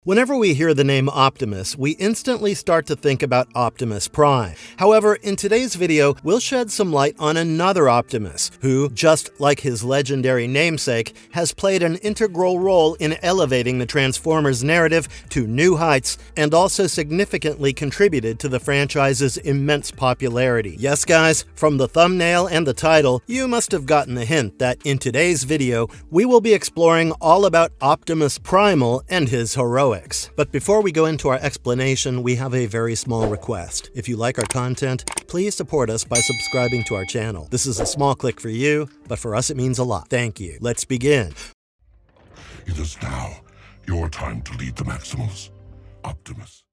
Whenever we hear the name Optimus, we instantly start to think about Optimus Prime. However, in today's video, we'll shed some light on another Optimus, who, just like his legendary namesake, has played an integral role in elevating the Transformers narrative to new heights and also significantly contributed to the franchise's immense popularity. Yes, guys, from the thumbnail and the title, you must have gotten the hint that in today's video, we will be exploring all about Optimus Primal and his heroics. But before we go into our explanation, we have a very small request. If you like our content, please support us by subscribing to our channel. This is a small click for you, but for us it means a lot. Thank you. Let's begin. It is now your time to lead the Maximals, Optimus.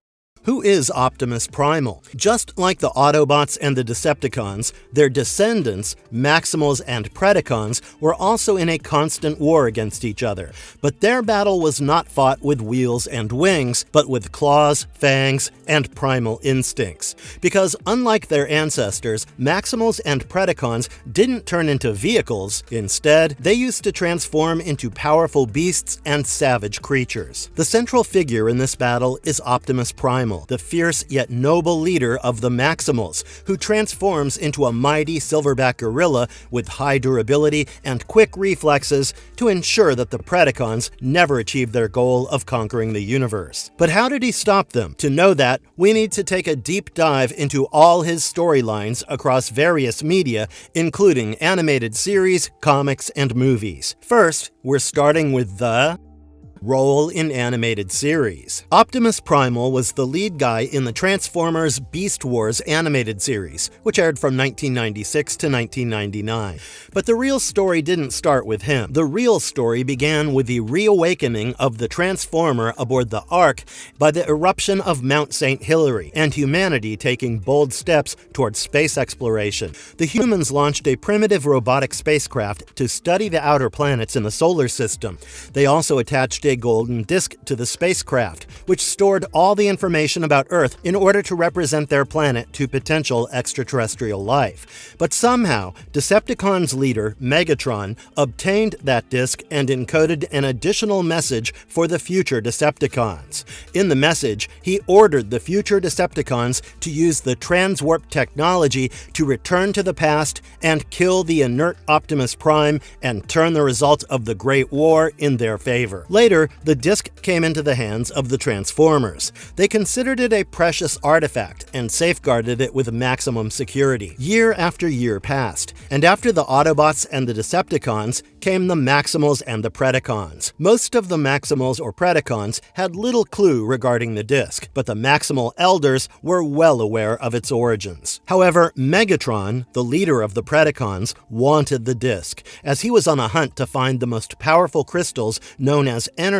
Who is Optimus Primal? Just like the Autobots and the Decepticons, their descendants, Maximals and Predacons, were also in a constant war against each other. But their battle was not fought with wheels and wings, but with claws, fangs, and primal instincts. Because unlike their ancestors, Maximals and Predacons didn't turn into vehicles. Instead, they used to transform into powerful beasts and savage creatures. The central figure in this battle is Optimus Primal, the fierce yet noble leader of the Maximals, who transforms into a mighty silverback gorilla with high durability and quick reflexes to ensure that the Predacons never achieve their goal of conquering the universe. But how did he stop them? To know that, we need to take a deep dive into all his storylines across various media, including animated series, comics, and movies. First, we're starting with the role in animated series. Optimus Primal was the lead guy in the Transformers Beast Wars animated series, which aired from 1996 to 1999. But the real story didn't start with him. The real story began with the reawakening of the Transformer aboard the Ark by the eruption of Mount St. Hilary, and humanity taking bold steps towards space exploration. The humans launched a primitive robotic spacecraft to study the outer planets in the solar system. They also attached a golden disc to the spacecraft, which stored all the information about Earth in order to represent their planet to potential extraterrestrial life. But somehow, Decepticons' leader, Megatron, obtained that disc and encoded an additional message for the future Decepticons. In the message, he ordered the future Decepticons to use the transwarp technology to return to the past and kill the inert Optimus Prime and turn the results of the Great War in their favor. Later, the disc came into the hands of the Transformers. They considered it a precious artifact and safeguarded it with maximum security. Year after year passed, and after the Autobots and the Decepticons came the Maximals and the Predacons. Most of the Maximals or Predacons had little clue regarding the disc, but the Maximal Elders were well aware of its origins. However, Megatron, the leader of the Predacons, wanted the disc, as he was on a hunt to find the most powerful crystals known as energons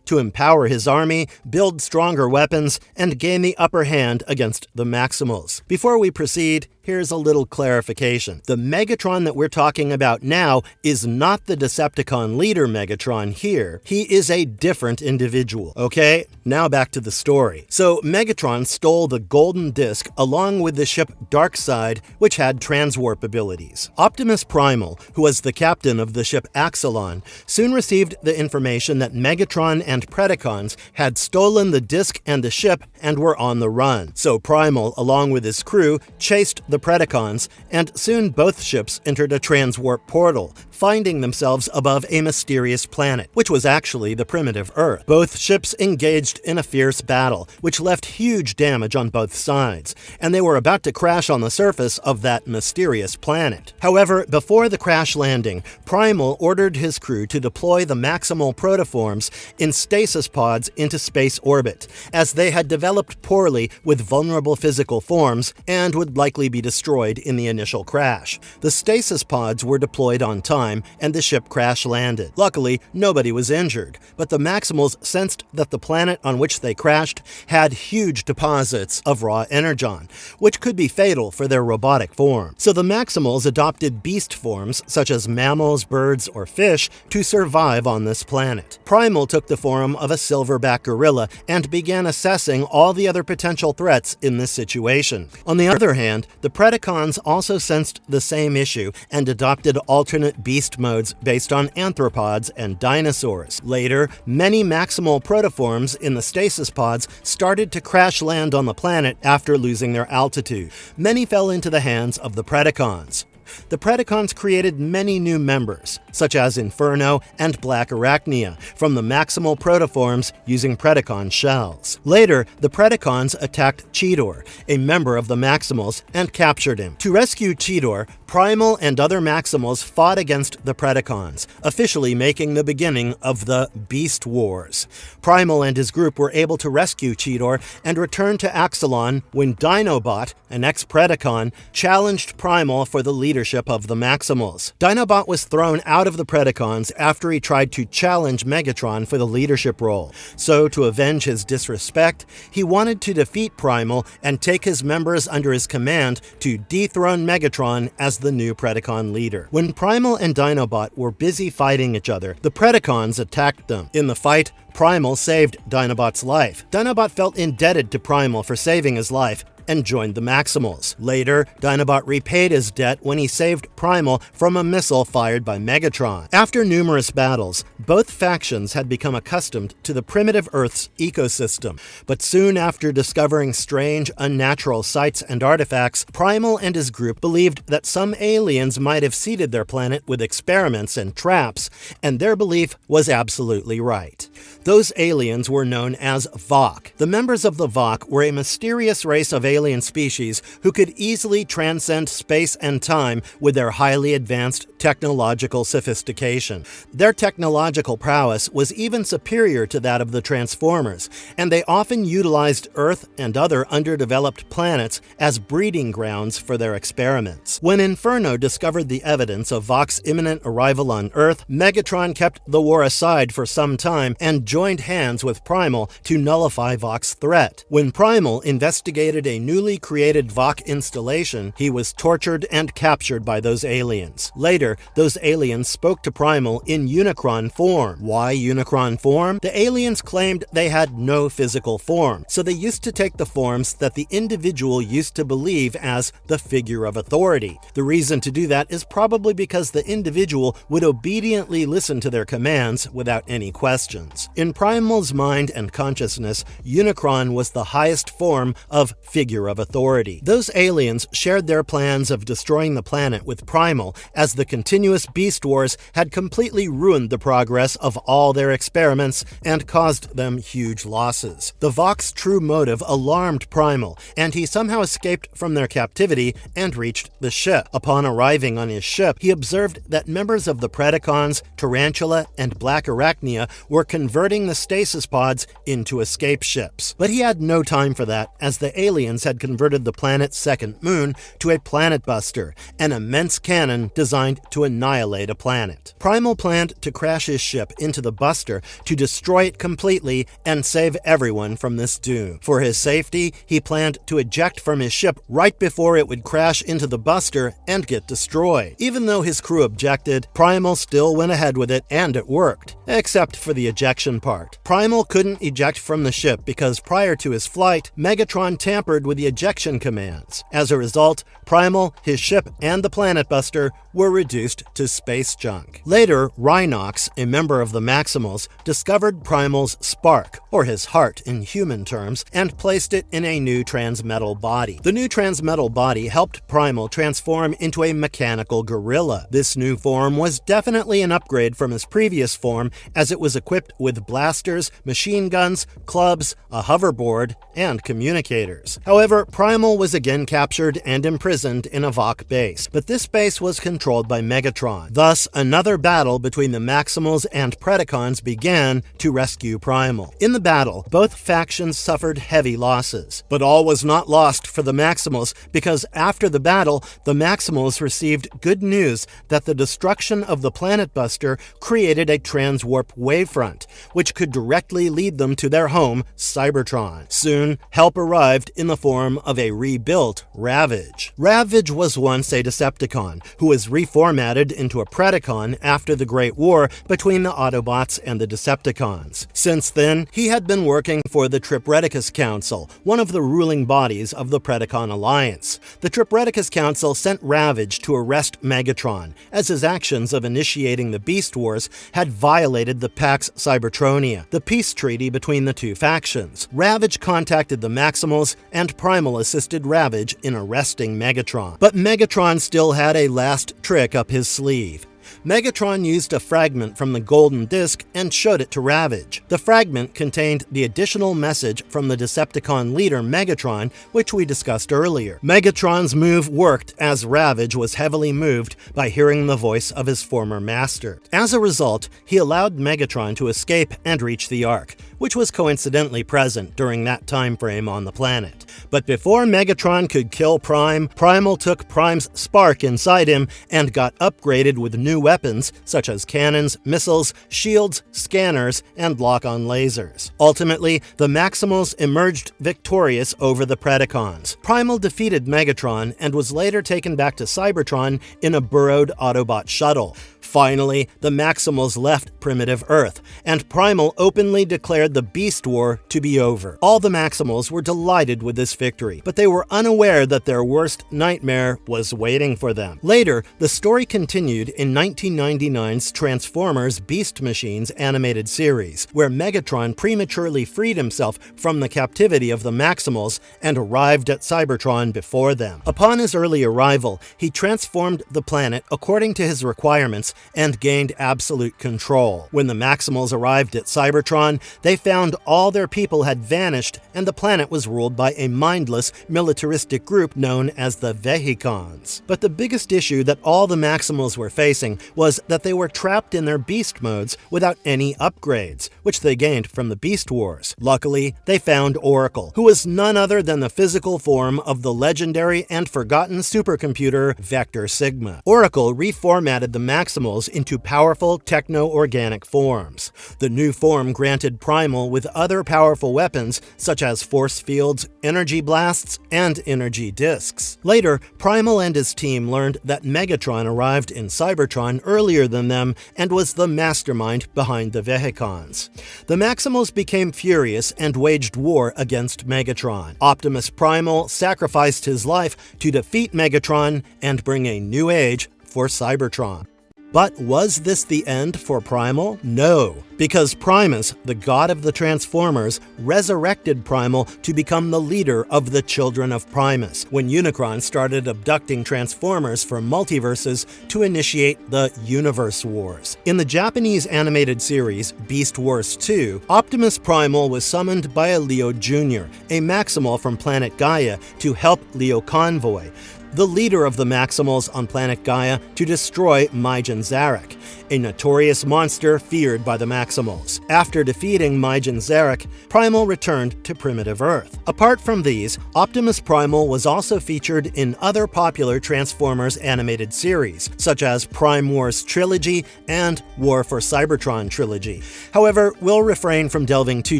to empower his army, build stronger weapons, and gain the upper hand against the Maximals. Before we proceed, here's a little clarification. The Megatron that we're talking about now is not the Decepticon leader Megatron here. He is a different individual. Okay, now back to the story. So Megatron stole the golden disc along with the ship Darkseid, which had transwarp abilities. Optimus Primal, who was the captain of the ship Axelon, soon received the information that Megatron and Predacons had stolen the disc and the ship and were on the run. So Primal, along with his crew, chased the Predacons, and soon both ships entered a transwarp portal, finding themselves above a mysterious planet, which was actually the primitive Earth. Both ships engaged in a fierce battle, which left huge damage on both sides, and they were about to crash on the surface of that mysterious planet. However, before the crash landing, Primal ordered his crew to deploy the Maximal protoforms in stasis pods into space orbit, as they had developed poorly with vulnerable physical forms and would likely be destroyed in the initial crash. The stasis pods were deployed on time, and the ship crash landed. Luckily, nobody was injured, but the Maximals sensed that the planet on which they crashed had huge deposits of raw energon, which could be fatal for their robotic form. So the Maximals adopted beast forms, such as mammals, birds, or fish, to survive on this planet. Primal took the form of a silverback gorilla and began assessing all the other potential threats in this situation. On the other hand, the Predacons also sensed the same issue and adopted alternate beast modes based on anthropods and dinosaurs. Later, many maximal protoforms in the stasis pods started to crash land on the planet after losing their altitude. Many fell into the hands of the Predacons. The Predacons created many new members, such as Inferno and Black Arachnia, from the maximal protoforms using Predacon shells. Later, the Predacons attacked Cheetor, a member of the Maximals, and captured him. To rescue Cheetor, Primal and other Maximals fought against the Predacons, officially making the beginning of the Beast Wars. Primal and his group were able to rescue Cheetor and return to Axelon when Dinobot, an ex-Predacon, challenged Primal for the leadership of the Maximals. Dinobot was thrown out of the Predacons after he tried to challenge Megatron for the leadership role. So, to avenge his disrespect, he wanted to defeat Primal and take his members under his command to dethrone Megatron as the new Predacon leader. When Primal and Dinobot were busy fighting each other, the Predacons attacked them. In the fight, Primal saved Dinobot's life. Dinobot felt indebted to Primal for saving his life and joined the Maximals. Later, Dinobot repaid his debt when he saved Primal from a missile fired by Megatron. After numerous battles, both factions had become accustomed to the primitive Earth's ecosystem, but soon after discovering strange, unnatural sights and artifacts, Primal and his group believed that some aliens might have seeded their planet with experiments and traps, and their belief was absolutely right. Those aliens were known as Vok. The members of the Vok were a mysterious race of alien species who could easily transcend space and time with their highly advanced technological sophistication. Their technological prowess was even superior to that of the Transformers, and they often utilized Earth and other underdeveloped planets as breeding grounds for their experiments. When Inferno discovered the evidence of Vok's imminent arrival on Earth, Megatron kept the war aside for some time and joined hands with Primal to nullify Vok's threat. When Primal investigated a newly created Vok installation, he was tortured and captured by those aliens. Later, those aliens spoke to Primal in Unicron form. Why Unicron form? The aliens claimed they had no physical form, so they used to take the forms that the individual used to believe as the figure of authority. The reason to do that is probably because the individual would obediently listen to their commands without any questions. In Primal's mind and consciousness, Unicron was the highest form of figure of authority. Those aliens shared their plans of destroying the planet with Primal, as the continuous Beast Wars had completely ruined the progress of all their experiments and caused them huge losses. The Vok's true motive alarmed Primal, and he somehow escaped from their captivity and reached the ship. Upon arriving on his ship, he observed that members of the Predacons, Tarantula, and Black Arachnia were converting the stasis pods into escape ships. But he had no time for that, as the aliens had converted the planet's second moon to a planet buster, an immense cannon designed to annihilate a planet. Primal planned to crash his ship into the buster to destroy it completely and save everyone from this doom. For his safety, he planned to eject from his ship right before it would crash into the buster and get destroyed. Even though his crew objected, Primal still went ahead with it, and it worked, except for the ejection part. Primal couldn't eject from the ship because prior to his flight, Megatron tampered with the ejection commands. As a result, Primal, his ship, and the Planet Buster were reduced to space junk. Later, Rhinox, a member of the Maximals, discovered Primal's spark, or his heart in human terms, and placed it in a new transmetal body. The new transmetal body helped Primal transform into a mechanical gorilla. This new form was definitely an upgrade from his previous form, as it was equipped with blasters, machine guns, clubs, a hoverboard, and communicators. However, Primal was again captured and imprisoned in a Vok base, but this base was controlled by Megatron. Thus, another battle between the Maximals and Predacons began to rescue Primal. In the battle, both factions suffered heavy losses, but all was not lost for the Maximals, because after the battle, the Maximals received good news that the destruction of the Planet Buster created a transwarp wavefront, which could directly lead them to their home, Cybertron. Soon, help arrived in the form of a rebuilt Ravage. Ravage was once a Decepticon, who was reformatted into a Predacon after the Great War between the Autobots and the Decepticons. Since then, he had been working for the Tripredacus Council, one of the ruling bodies of the Predacon Alliance. The Tripredacus Council sent Ravage to arrest Megatron, as his actions of initiating the Beast Wars had violated the Pax Cybertronia, the peace treaty between the two factions. Ravage contacted the Maximals, and Primal assisted Ravage in arresting Megatron. But Megatron still had a last trick up his sleeve. Megatron used a fragment from the Golden Disc and showed it to Ravage. The fragment contained the additional message from the Decepticon leader Megatron, which we discussed earlier. Megatron's move worked as Ravage was heavily moved by hearing the voice of his former master. As a result, he allowed Megatron to escape and reach the Ark, which was coincidentally present during that time frame on the planet. But before Megatron could kill Prime, Primal took Prime's spark inside him and got upgraded with new weapons such as cannons, missiles, shields, scanners, and lock-on lasers. Ultimately, the Maximals emerged victorious over the Predacons. Primal defeated Megatron and was later taken back to Cybertron in a burrowed Autobot shuttle. Finally, the Maximals left primitive Earth, and Primal openly declared the Beast War to be over. All the Maximals were delighted with this victory, but they were unaware that their worst nightmare was waiting for them. Later, the story continued in 1999's Transformers Beast Machines animated series, where Megatron prematurely freed himself from the captivity of the Maximals and arrived at Cybertron before them. Upon his early arrival, he transformed the planet according to his requirements and gained absolute control. When the Maximals arrived at Cybertron, they found all their people had vanished and the planet was ruled by a mindless, militaristic group known as the Vehicons. But the biggest issue that all the Maximals were facing was that they were trapped in their beast modes without any upgrades, which they gained from the Beast Wars. Luckily, they found Oracle, who was none other than the physical form of the legendary and forgotten supercomputer Vector Sigma. Oracle reformatted the Maximals into powerful techno-organic forms. The new form granted Primal with other powerful weapons such as force fields, energy blasts, and energy discs. Later, Primal and his team learned that Megatron arrived in Cybertron earlier than them and was the mastermind behind the Vehicons. The Maximals became furious and waged war against Megatron. Optimus Primal sacrificed his life to defeat Megatron and bring a new age for Cybertron. But was this the end for Primal? No, because Primus, the god of the Transformers, resurrected Primal to become the leader of the Children of Primus, when Unicron started abducting Transformers from multiverses to initiate the Universe Wars. In the Japanese animated series Beast Wars 2, Optimus Primal was summoned by a Leo Jr., a Maximal from planet Gaia, to help Leo Convoy, the leader of the Maximals on planet Gaia, to destroy Majin Zarek, a notorious monster feared by the Maximals. After defeating Majin Zarek, Primal returned to primitive Earth. Apart from these, Optimus Primal was also featured in other popular Transformers animated series, such as Prime Wars Trilogy and War for Cybertron Trilogy. However, we'll refrain from delving too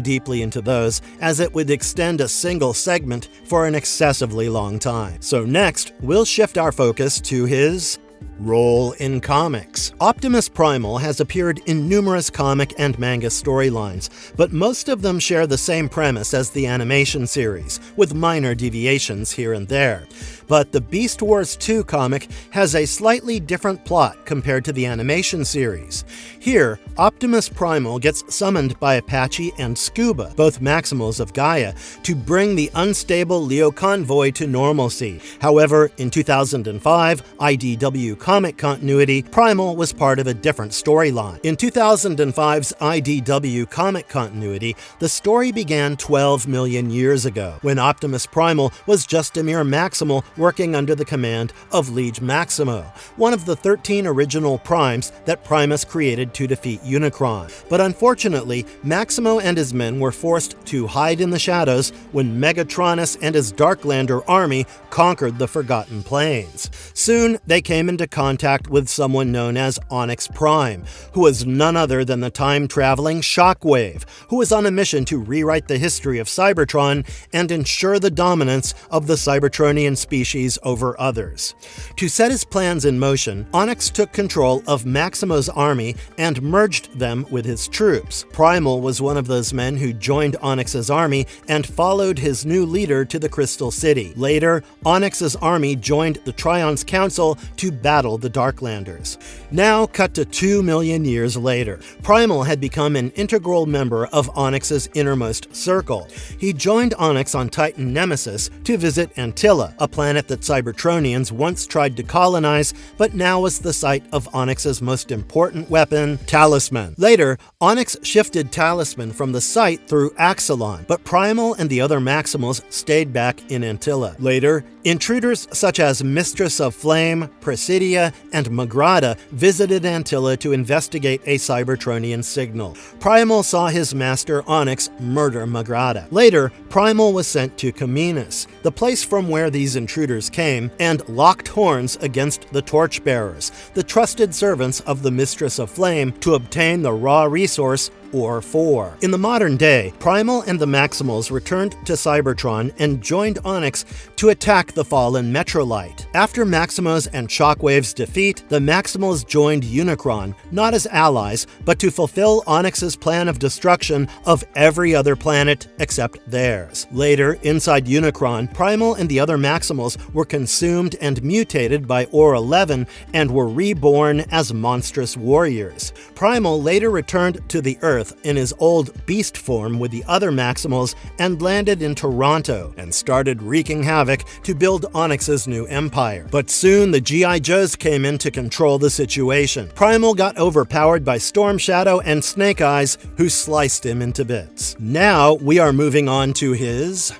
deeply into those, as it would extend a single segment for an excessively long time. So next, we'll shift our focus to his role in comics. Optimus Primal has appeared in numerous comic and manga storylines, but most of them share the same premise as the animation series, with minor deviations here and there. But the Beast Wars 2 comic has a slightly different plot compared to the animation series. Here, Optimus Primal gets summoned by Apache and Scuba, both Maximals of Gaia, to bring the unstable Leo Convoy to normalcy. However, in 2005 IDW comic continuity, Primal was part of a different storyline. In 2005's IDW comic continuity, the story began 12 million years ago, when Optimus Primal was just a mere Maximal working under the command of Liege Maximo, one of the 13 original Primes that Primus created to defeat Unicron. But unfortunately, Maximo and his men were forced to hide in the shadows when Megatronus and his Darklander army conquered the Forgotten Plains. Soon, they came into into contact with someone known as Optimus Prime, who was none other than the time-traveling Shockwave, who was on a mission to rewrite the history of Cybertron and ensure the dominance of the Cybertronian species over others. To set his plans in motion, Onyx took control of Maximo's army and merged them with his troops. Primal was one of those men who joined Onyx's army and followed his new leader to the Crystal City. Later, Onyx's army joined the Trion's council to battle the Darklanders. Now, cut to 2 million years later, Primal had become an integral member of Onyx's innermost circle. He joined Onyx on Titan Nemesis to visit Antilla, a planet that Cybertronians once tried to colonize, but now was the site of Onyx's most important weapon, Talisman. Later, Onyx shifted Talisman from the site through Axelon, but Primal and the other Maximals stayed back in Antilla. Later, intruders such as Mistress of Flame, Presidia, and Magrada visited Antilla to investigate a Cybertronian signal. Primal saw his master Onyx murder Magrada. Later, Primal was sent to Caminus, the place from where these intruders came, and locked horns against the Torchbearers, the trusted servants of the Mistress of Flame, to obtain the raw resource Ore 4. In the modern day, Primal and the Maximals returned to Cybertron and joined Onyx to attack the fallen Metrolite. After Maximo's and Shockwave's defeat, the Maximals joined Unicron, not as allies, but to fulfill Onyx's plan of destruction of every other planet except theirs. Later, inside Unicron, Primal and the other Maximals were consumed and mutated by Ore 11 and were reborn as monstrous warriors. Primal later returned to the Earth in his old beast form with the other Maximals and landed in Toronto and started wreaking havoc to build Onyx's new empire. But soon the G.I. Joes came in to control the situation. Primal got overpowered by Storm Shadow and Snake Eyes, who sliced him into bits. Now we are moving on to his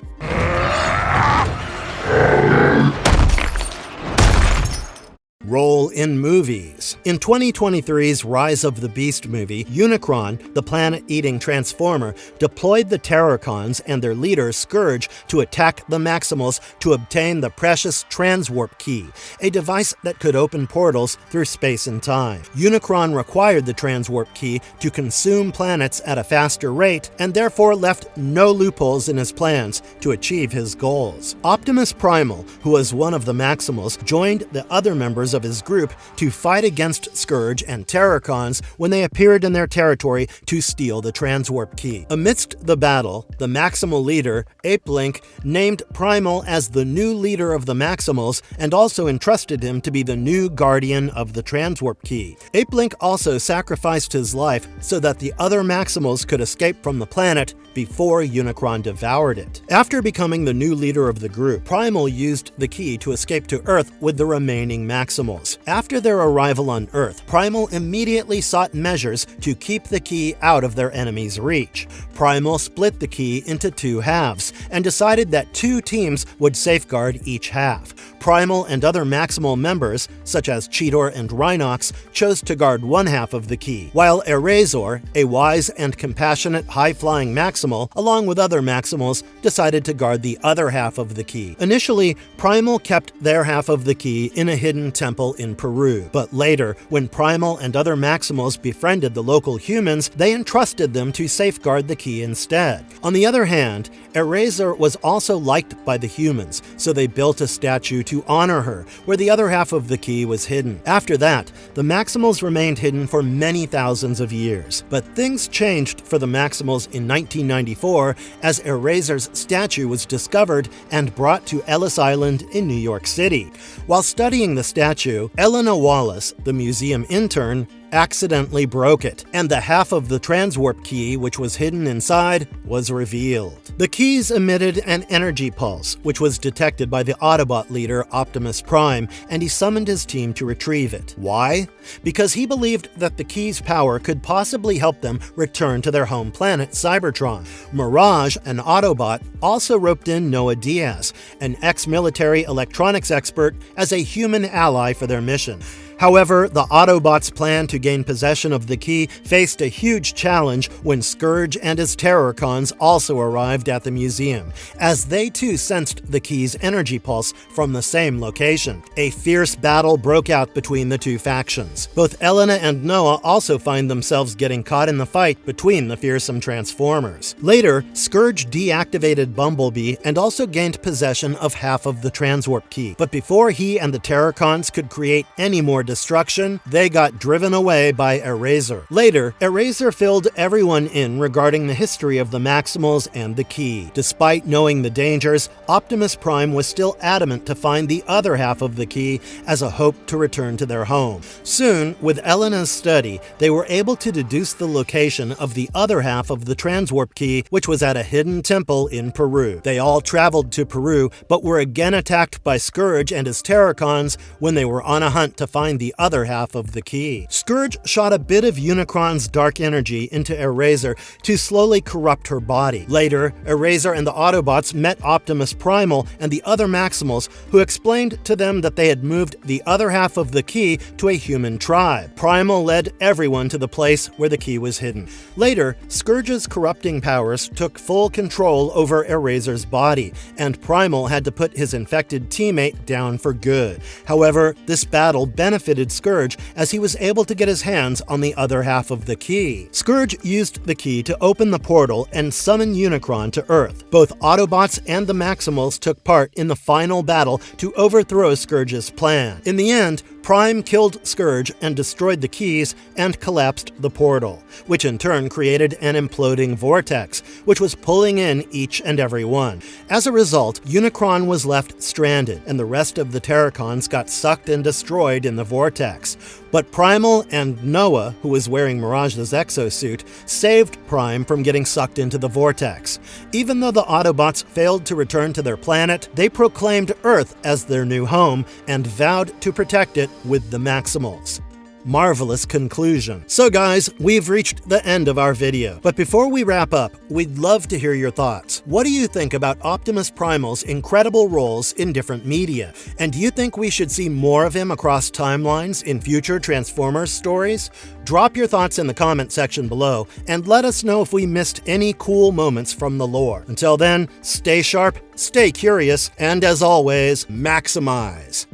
role in movies. In 2023's Rise of the Beast movie, Unicron, the planet-eating transformer, deployed the Terrorcons and their leader, Scourge, to attack the Maximals to obtain the precious Transwarp Key, a device that could open portals through space and time. Unicron required the Transwarp Key to consume planets at a faster rate and therefore left no loopholes in his plans to achieve his goals. Optimus Primal, who was one of the Maximals, joined the other members of his group to fight against Scourge and Terrorcons when they appeared in their territory to steal the Transwarp Key. Amidst the battle, the Maximal leader, Apelink, named Primal as the new leader of the Maximals and also entrusted him to be the new guardian of the Transwarp Key. Apelink also sacrificed his life so that the other Maximals could escape from the planet before Unicron devoured it. After becoming the new leader of the group, Primal used the key to escape to Earth with the remaining Maximals. After their arrival on Earth, Primal immediately sought measures to keep the key out of their enemies' reach. Primal split the key into 2 halves and decided that 2 teams would safeguard each half. Primal and other Maximal members, such as Cheetor and Rhinox, chose to guard one half of the key, while Erasor, a wise and compassionate high-flying Maximal, along with other Maximals, decided to guard the other half of the key. Initially, Primal kept their half of the key in a hidden temple in Peru, but later, when Primal and other Maximals befriended the local humans, they entrusted them to safeguard the key instead. On the other hand, Erasor was also liked by the humans, so they built a statue to honor her, where the other half of the key was hidden. After that, the Maximals remained hidden for many thousands of years. But things changed for the Maximals in 1994 as Erasor's statue was discovered and brought to Ellis Island in New York City. While studying the statue, Elena Wallace, the museum intern, accidentally broke it, and the half of the Transwarp Key, which was hidden inside, was revealed. The keys emitted an energy pulse, which was detected by the Autobot leader Optimus Prime, and he summoned his team to retrieve it. Why? Because he believed that the key's power could possibly help them return to their home planet, Cybertron. Mirage, an Autobot, also roped in Noah Diaz, an ex-military electronics expert, as a human ally for their mission. However, the Autobots' plan to gain possession of the key faced a huge challenge when Scourge and his Terrorcons also arrived at the museum, as they too sensed the key's energy pulse from the same location. A fierce battle broke out between the two factions. Both Elena and Noah also find themselves getting caught in the fight between the fearsome Transformers. Later, Scourge deactivated Bumblebee and also gained possession of half of the Transwarp key. But before he and the Terrorcons could create any more destruction, they got driven away by Eraser. Later, Eraser filled everyone in regarding the history of the Maximals and the key. Despite knowing the dangers, Optimus Prime was still adamant to find the other half of the key as a hope to return to their home. Soon, with Elena's study, they were able to deduce the location of the other half of the Transwarp key, which was at a hidden temple in Peru. They all traveled to Peru, but were again attacked by Scourge and his Terrorcons when they were on a hunt to find the other half of the key. Scourge shot a bit of Unicron's dark energy into Eraser to slowly corrupt her body. Later, Eraser and the Autobots met Optimus Primal and the other Maximals, who explained to them that they had moved the other half of the key to a human tribe. Primal led everyone to the place where the key was hidden. Later, Scourge's corrupting powers took full control over Eraser's body, and Primal had to put his infected teammate down for good. However, this battle benefited Scourge as he was able to get his hands on the other half of the key. Scourge used the key to open the portal and summon Unicron to Earth. Both Autobots and the Maximals took part in the final battle to overthrow Scourge's plan. In the end, Prime killed Scourge and destroyed the keys and collapsed the portal, which in turn created an imploding vortex, which was pulling in each and every one. As a result, Unicron was left stranded, and the rest of the Terrorcons got sucked and destroyed in the vortex. But Primal and Noah, who was wearing Mirage's exosuit, saved Prime from getting sucked into the vortex. Even though the Autobots failed to return to their planet, they proclaimed Earth as their new home and vowed to protect it with the Maximals. Marvelous conclusion. So guys, we've reached the end of our video. But before we wrap up, we'd love to hear your thoughts. What do you think about Optimus Primal's incredible roles in different media? And do you think we should see more of him across timelines in future Transformers stories? Drop your thoughts in the comment section below and let us know if we missed any cool moments from the lore. Until then, stay sharp, stay curious, and as always, maximize.